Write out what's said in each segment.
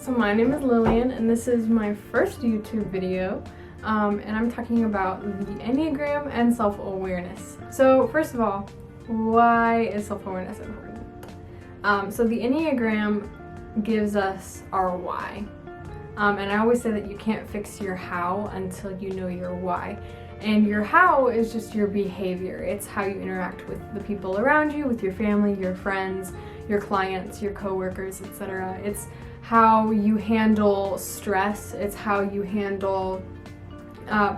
So my name is Lillian and this is my first YouTube video and I'm talking about the Enneagram and self-awareness. So first of all, why is self-awareness important? So the Enneagram gives us our why. And I always say that you can't fix your how until you know your why. And your how is just your behavior. It's how you interact with the people around you, with your family, your friends, your clients, your coworkers, etc. It's how you handle stress. It's how you handle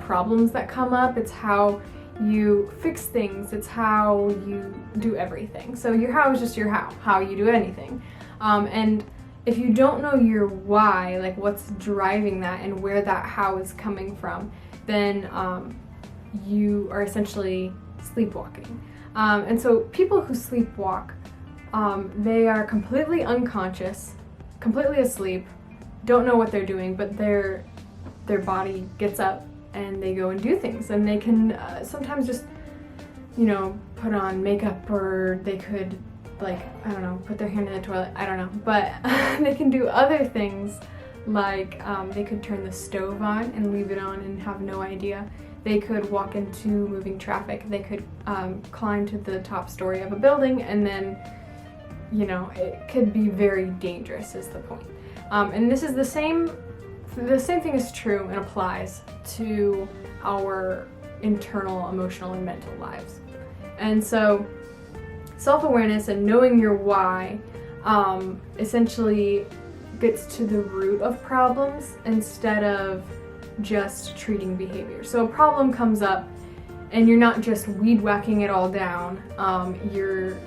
problems that come up. It's how you fix things. It's how you do everything. So your how is just your how you do anything. And if you don't know your why, like what's driving that and where that how is coming from, then you are essentially sleepwalking. And so people who sleepwalk, they are completely unconscious, completely asleep, don't know what they're doing, but their body gets up and they go and do things. And they can sometimes just, put on makeup, or they could, put their hand in the toilet, I don't know. But they can do other things, like they could turn the stove on and leave it on and have no idea. They could walk into moving traffic. They could climb to the top story of a building, and then, it could be very dangerous is the point. And this is the same thing is true and applies to our internal, emotional, and mental lives. And so self-awareness and knowing your why essentially gets to the root of problems instead of just treating behavior. So a problem comes up and you're not just weed whacking it all down, you're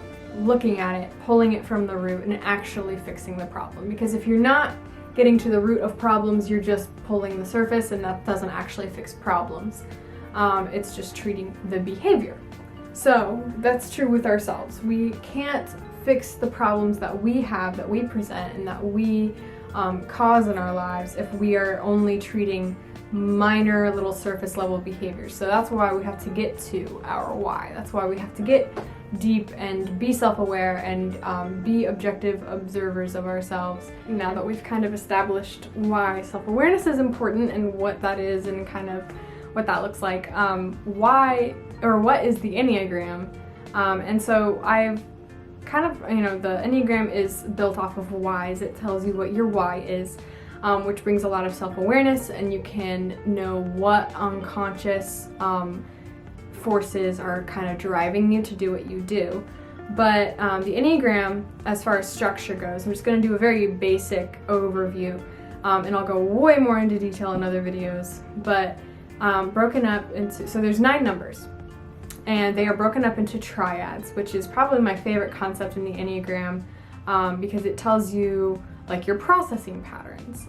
looking at it, pulling it from the root, and actually fixing the problem. Because if you're not getting to the root of problems, you're just pulling the surface, and that doesn't actually fix problems. It's just treating the behavior. So that's true with ourselves. We can't fix the problems that we have, that we present, and that we cause in our lives if we are only treating minor little surface level behaviors. So that's why we have to get to our why. That's why we have to get deep and be self-aware and be objective observers of ourselves. Now that we've kind of established why self-awareness is important and what that is and kind of what that looks like, what is the Enneagram? And so I've kind of, the Enneagram is built off of whys. It tells you what your why is, which brings a lot of self-awareness, and you can know what unconscious forces are kind of driving you to do what you do. But the Enneagram, as far as structure goes, I'm just going to do a very basic overview, and I'll go way more into detail in other videos, but broken up into, so there's 9 numbers, and they are broken up into triads, which is probably my favorite concept in the Enneagram, because it tells you like your processing patterns.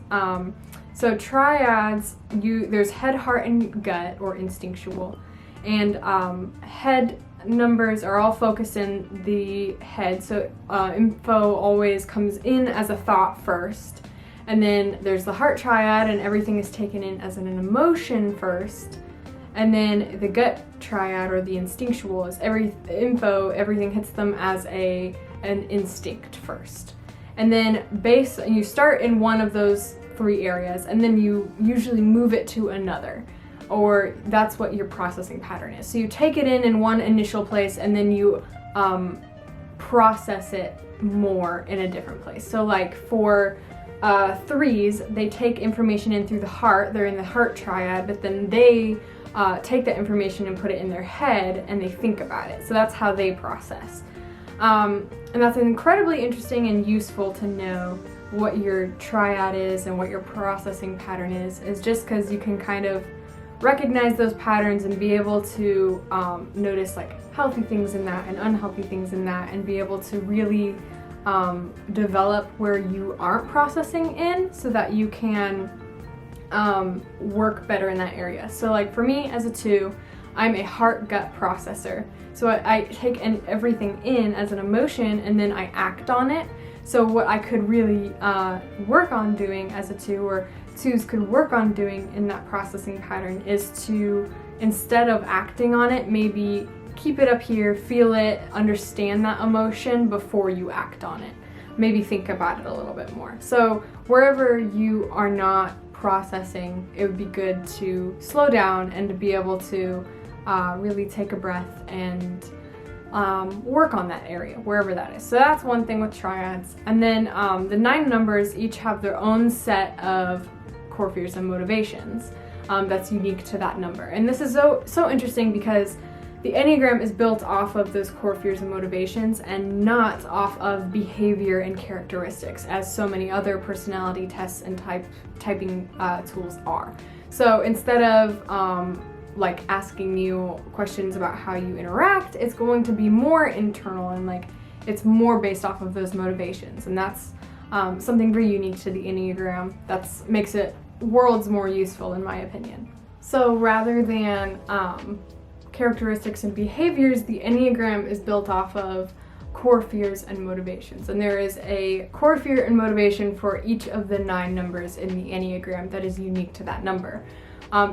So triads, there's head, heart, and gut, or instinctual. And head numbers are all focused in the head, so info always comes in as a thought first, and then there's the heart triad, and everything is taken in as an emotion first, and then the gut triad, or the instinctual, is everything hits them as an instinct first. And then you start in one of those 3 areas, and then you usually move it to another. Or that's what your processing pattern is. So you take it in one initial place, and then you process it more in a different place. So like for 3s, they take information in through the heart. They're in the heart triad, but then they take that information and put it in their head, and they think about it. So that's how they process. And that's incredibly interesting and useful to know what your triad is and what your processing pattern is just because you can kind of recognize those patterns and be able to notice like healthy things in that and unhealthy things in that, and be able to really develop where you aren't processing in, so that you can work better in that area. So like for me as a 2, I'm a heart-gut processor. So I take everything in as an emotion, and then I act on it. So what I could really work on doing as a 2, or 2s could work on doing in that processing pattern, is to, instead of acting on it, maybe keep it up here, feel it, understand that emotion before you act on it. maybe think about it a little bit more. So wherever you are not processing, it would be good to slow down and to be able to really take a breath and work on that area, wherever that is. So that's one thing with triads. And then the 9 numbers each have their own set of core fears and motivations that's unique to that number. And this is so interesting because the Enneagram is built off of those core fears and motivations and not off of behavior and characteristics, as so many other personality tests and typing tools are. So instead of like asking you questions about how you interact, it's going to be more internal and like it's more based off of those motivations. And that's something very unique to the Enneagram that makes it worlds more useful in my opinion. So rather than characteristics and behaviors, the Enneagram is built off of core fears and motivations. And there is a core fear and motivation for each of the 9 numbers in the Enneagram that is unique to that number.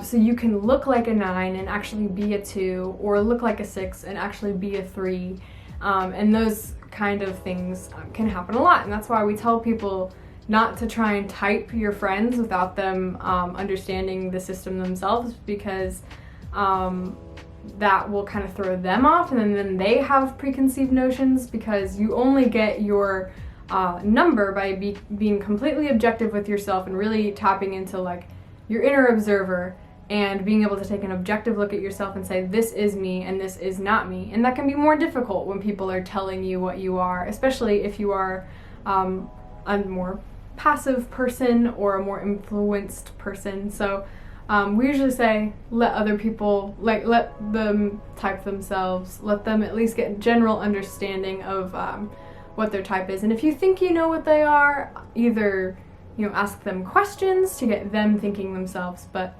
So you can look like a 9 and actually be a 2, or look like a 6 and actually be a 3. And those kind of things can happen a lot. And that's why we tell people not to try and type your friends without them understanding the system themselves, because that will kind of throw them off, and then they have preconceived notions, because you only get your number by being completely objective with yourself and really tapping into like your inner observer and being able to take an objective look at yourself and say, this is me and this is not me. And that can be more difficult when people are telling you what you are, especially if you are a more passive person or a more influenced person. So we usually say let other people, like let them type themselves, let them at least get general understanding of what their type is. And if you think you know what they are, either ask them questions to get them thinking themselves, but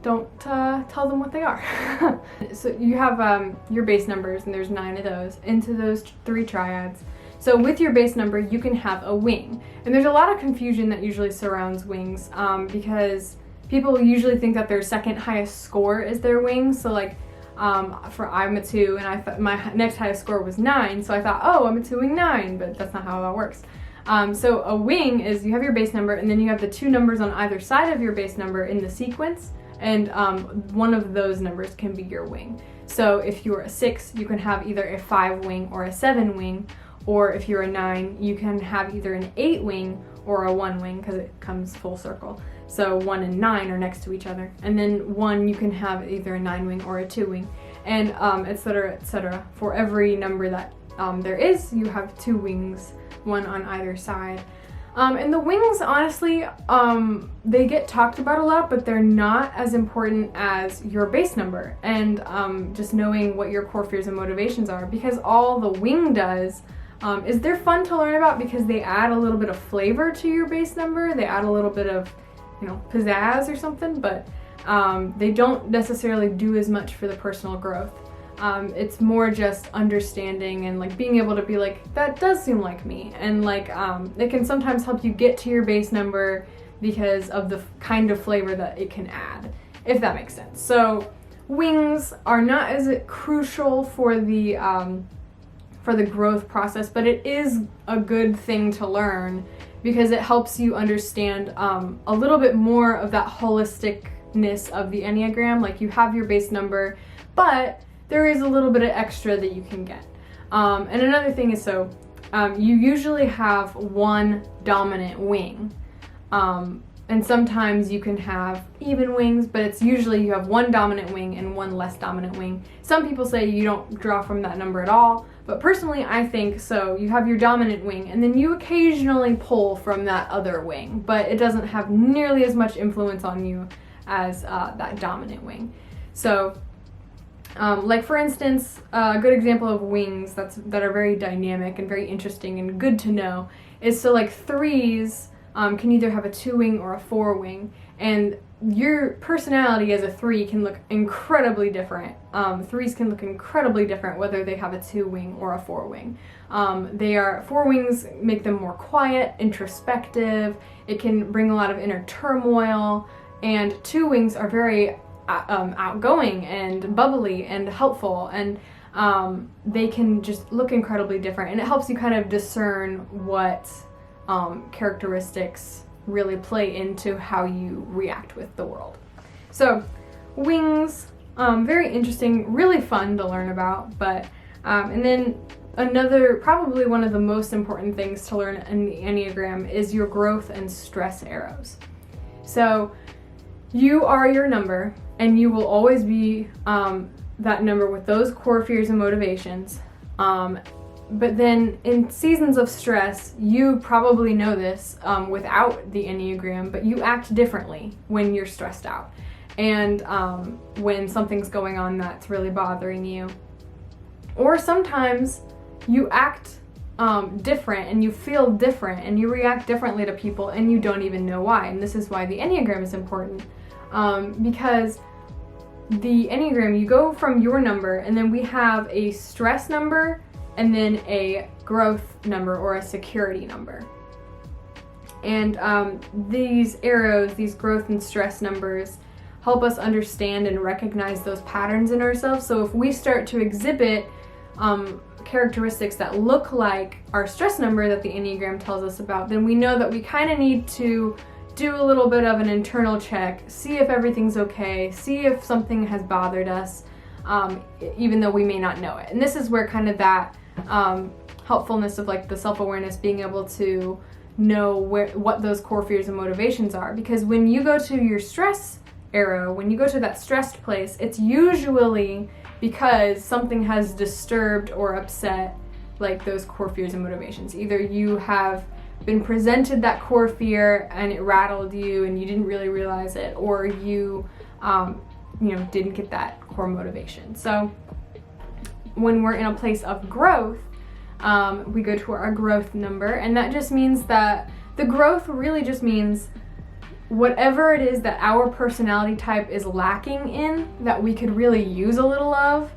don't tell them what they are. So you have your base numbers, and there's 9 of those into those 3 triads. So with your base number, you can have a wing. And there's a lot of confusion that usually surrounds wings because people usually think that their second highest score is their wing. So like I'm a 2, and I thought my next highest score was 9, so I thought, oh, I'm a 2 wing 9, but that's not how that works. So a wing is you have your base number, and then you have the 2 numbers on either side of your base number in the sequence, and one of those numbers can be your wing. So if you're a 6, you can have either a 5 wing or a 7 wing, or if you're a 9, you can have either an 8 wing or a 1 wing, because it comes full circle. So 1 and 9 are next to each other, and then 1 you can have either a 9 wing or a 2 wing, and etc., etc. For every number that there is, you have 2 wings, 1 on either side. And the wings, honestly, they get talked about a lot, but they're not as important as your base number, and just knowing what your core fears and motivations are, because all the wing does is they're fun to learn about because they add a little bit of flavor to your base number. They add a little bit of, pizzazz or something, but they don't necessarily do as much for the personal growth. It's more just understanding and like being able to be like, that does seem like me, and like it can sometimes help you get to your base number because of the kind of flavor that it can add, if that makes sense. So wings are not as crucial for the growth process, but it is a good thing to learn because it helps you understand a little bit more of that holisticness of the Enneagram. Like, you have your base number, but there is a little bit of extra that you can get. And another thing is, you usually have one dominant wing. And sometimes you can have even wings, but it's usually you have one dominant wing and one less dominant wing. Some people say you don't draw from that number at all, but personally I think so. You have your dominant wing, and then you occasionally pull from that other wing, but it doesn't have nearly as much influence on you as that dominant wing. So like for instance, a good example of wings that are very dynamic and very interesting and good to know is, so like 3s can either have a 2 wing or a 4 wing, and your personality as a 3 can look incredibly different. 3s can look incredibly different whether they have a 2 wing or a 4 wing. 4 wings make them more quiet, introspective. It can bring a lot of inner turmoil, and 2 wings are very outgoing and bubbly and helpful, and they can just look incredibly different, and it helps you kind of discern what characteristics really play into how you react with the world. So wings, very interesting, really fun to learn about, but and then another, probably one of the most important things to learn in the Enneagram is your growth and stress arrows. So you are your number, and you will always be that number with those core fears and motivations. But then in seasons of stress, you probably know this without the Enneagram, but you act differently when you're stressed out, and when something's going on that's really bothering you. Or sometimes you act different, and you feel different, and you react differently to people, and you don't even know why. And this is why the Enneagram is important, because the Enneagram, you go from your number, and then we have a stress number, and then a growth number or a security number. And these arrows, these growth and stress numbers, help us understand and recognize those patterns in ourselves. So if we start to exhibit characteristics that look like our stress number that the Enneagram tells us about, then we know that we kind of need to do a little bit of an internal check, see if everything's okay, see if something has bothered us, even though we may not know it. And this is where kind of that helpfulness of like the self-awareness, being able to know what those core fears and motivations are. Because when you go to your stress arrow, when you go to that stressed place, it's usually because something has disturbed or upset like those core fears and motivations. Either you have been presented that core fear and it rattled you and you didn't really realize it, or you didn't get that core motivation. So when we're in a place of growth, we go to our growth number, and that just means that the growth really just means whatever it is that our personality type is lacking in, that we could really use a little of,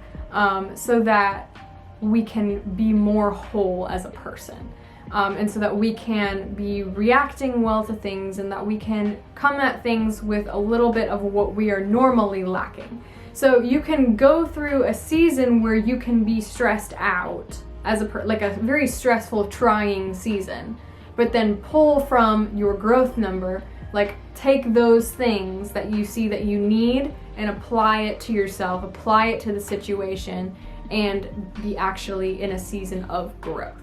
so that we can be more whole as a person. And so that we can be reacting well to things, and that we can come at things with a little bit of what we are normally lacking. So you can go through a season where you can be stressed out as like a very stressful, trying season, but then pull from your growth number, like take those things that you see that you need and apply it to yourself, apply it to the situation, and be actually in a season of growth.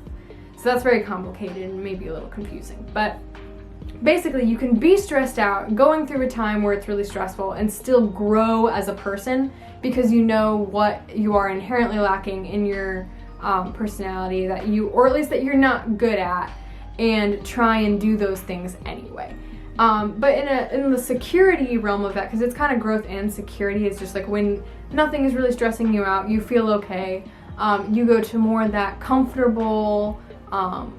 So that's very complicated and maybe a little confusing, but basically you can be stressed out, going through a time where it's really stressful, and still grow as a person because you know what you are inherently lacking in your personality, that you, or at least that you're not good at, and try and do those things anyway. But in the security realm of that, because it's kind of growth and security, it's just like when nothing is really stressing you out, you feel okay, you go to more of that comfortable,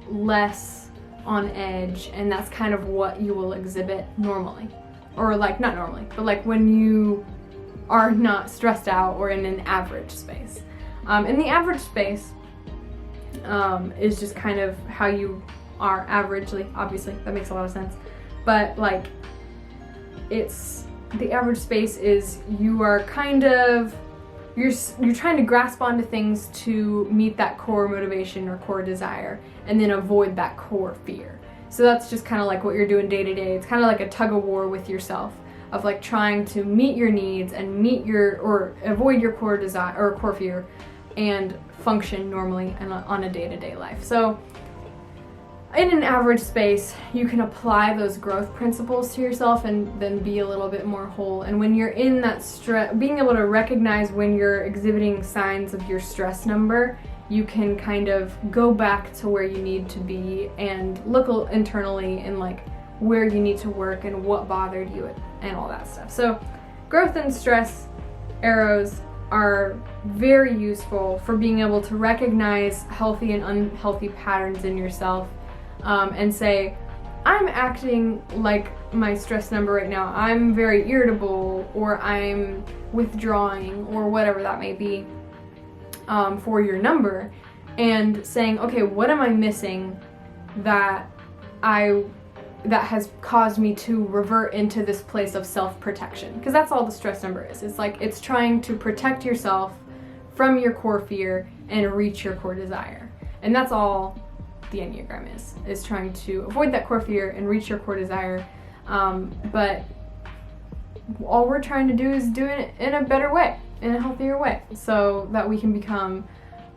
less on edge, and that's kind of what you will exhibit normally. Or like, not normally, but like when you are not stressed out or in an average space. And the average space is just kind of how you are averagely, obviously, that makes a lot of sense. But like, it's, the average space is you are kind of, you're trying to grasp onto things to meet that core motivation or core desire, and then avoid that core fear. So that's just kind of like what you're doing day to day. It's kind of like a tug of war with yourself of like trying to meet your needs and or avoid your core desire or core fear and function normally and on a day-to-day life. So in an average space, you can apply those growth principles to yourself and then be a little bit more whole. And when you're in that stress, being able to recognize when you're exhibiting signs of your stress number, you can kind of go back to where you need to be and look internally and like where you need to work and what bothered you and all that stuff. So growth and stress arrows are very useful for being able to recognize healthy and unhealthy patterns in yourself, and say, I'm acting like my stress number right now. I'm very irritable, or I'm withdrawing, or whatever that may be, for your number, and saying, okay, what am I missing that has caused me to revert into this place of self-protection? Because that's all the stress number is. It's like, it's trying to protect yourself from your core fear and reach your core desire. And that's all the Enneagram is trying to avoid that core fear and reach your core desire. But all we're trying to do is do it in a better way, in a healthier way, so that we can become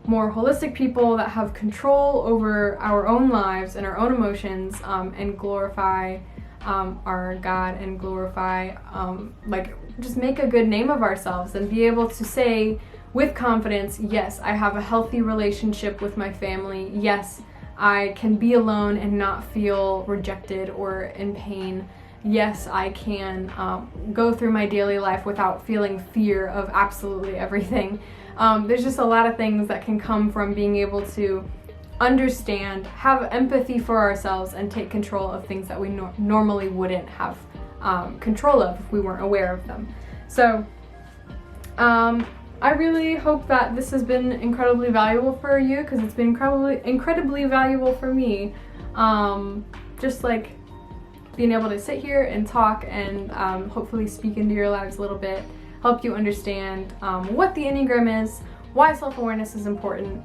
more holistic people that have control over our own lives and our own emotions, and glorify our God, and glorify, just make a good name of ourselves and be able to say with confidence, yes, I have a healthy relationship with my family. Yes, I can be alone and not feel rejected or in pain. Yes, I can go through my daily life without feeling fear of absolutely everything. There's just a lot of things that can come from being able to understand, have empathy for ourselves, and take control of things that we normally wouldn't have control of if we weren't aware of them. So I really hope that this has been incredibly valuable for you, because it's been incredibly valuable for me. Just like being able to sit here and talk and hopefully speak into your lives a little bit, help you understand what the Enneagram is, why self-awareness is important,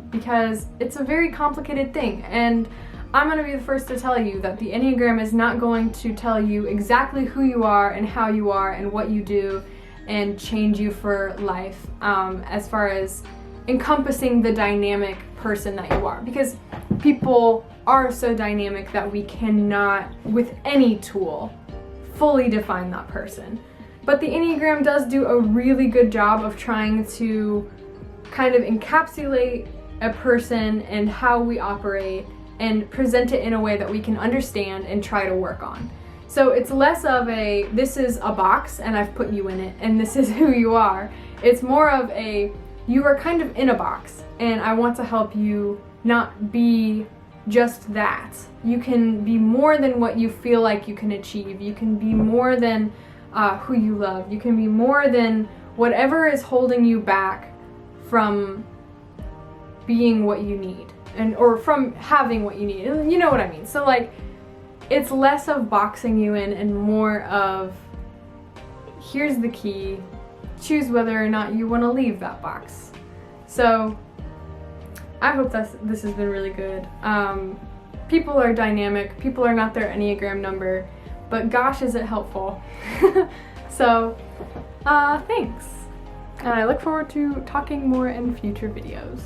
because it's a very complicated thing. And I'm going to be the first to tell you that the Enneagram is not going to tell you exactly who you are and how you are and what you do and change you for life, as far as encompassing the dynamic person that you are, because people are so dynamic that we cannot, with any tool, fully define that person. But the Enneagram does do a really good job of trying to kind of encapsulate a person and how we operate and present it in a way that we can understand and try to work on. So it's less of a, this is a box and I've put you in it and this is who you are. It's more of a, you are kind of in a box and I want to help you not be just that. You can be more than what you feel like you can achieve. You can be more than who you love. You can be more than whatever is holding you back from being what you need, or from having what you need. You know what I mean? So like, it's less of boxing you in and more of, here's the key, choose whether or not you want to leave that box. So I hope this has been really good. People are dynamic, people are not their Enneagram number, but gosh is it helpful. So thanks, and I look forward to talking more in future videos.